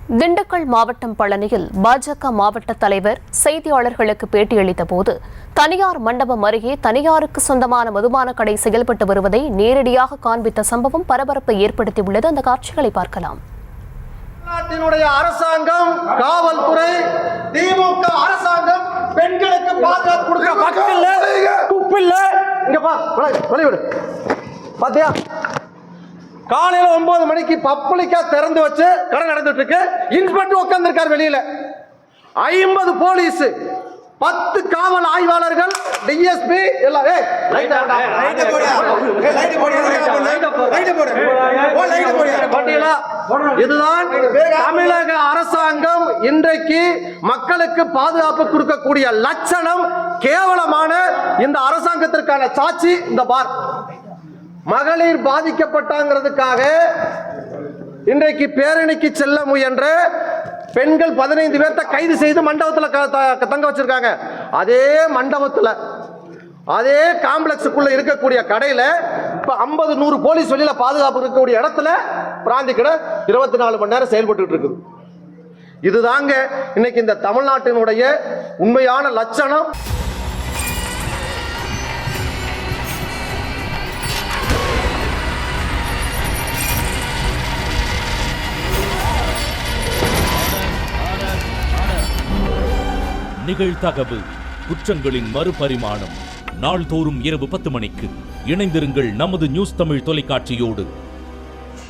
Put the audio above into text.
திண்டுக்கல் மாவட்டம் பழனியில் பாஜக மாவட்ட தலைவர் செய்தியாளர்களுக்கு பேட்டியளித்த போது தனியார் மண்டபம் அருகே தனியாருக்கு சொந்தமான மதுபான கடை செயல்பட்டு வருவதை நேரடியாக காண்பித்த சம்பவம் பரபரப்பை ஏற்படுத்தியுள்ளது. அந்த காட்சிகளை பார்க்கலாம். நாட்டினுடைய அரசாங்கம், காவல்துறை, திமுக அரசாங்கம் பெண்களுக்கு பாதுகாப்பு கொடுக்கிற பக்கத்துல துப்பில்ல. இங்க பாரு, பாத்தியா? காலையில 9 மணிக்கு பப்ளிக்கா திறந்து வச்சு கடை நடந்துட்டு இருக்கு. இன்ஸ்பெக்டர் உட்கார்ந்து இருக்காரு வெளியில. 50 போலீஸ், 10 காவல் ஆய்வாளர்கள், டிஎஸ்பி எல்லாம். இதுதான் தமிழக அரசாங்கம் இன்றைக்கு மக்களுக்கு பாதுகாப்பு கொடுக்கக்கூடிய லட்சணம். கேவலமான இந்த அரசாங்கத்திற்கான சாட்சி இந்த பார். மகளிர் பாதிக்கப்பட்டாங்கிறதுக்காக இன்றைக்கு பேரணிக்கு செல்ல முயன்ற பெண்கள் 15 பேர்த்த கைது செய்து மண்டபத்தில் தங்க வச்சிருக்காங்க. அதே மண்டபத்தில், அதே காம்ப்ளெக்ஸுக்குள்ள இருக்கக்கூடிய கடையில இப்ப 50-100 போலீஸ் வெளியில பாதுகாப்பு இருக்கக்கூடிய இடத்துல பிராந்தி கடை 24 மணி நேரம் செயல்பட்டு இருக்குது. இதுதாங்க இன்னைக்கு இந்த தமிழ்நாட்டினுடைய உண்மையான லட்சணம். நிகழ்தகவு குற்றங்களின் மறுபரிமாணம். நாள்தோறும் இரவு 10 மணிக்கு இணைந்திருங்கள் நமது நியூஸ் தமிழ் தொலைக்காட்சியோடு.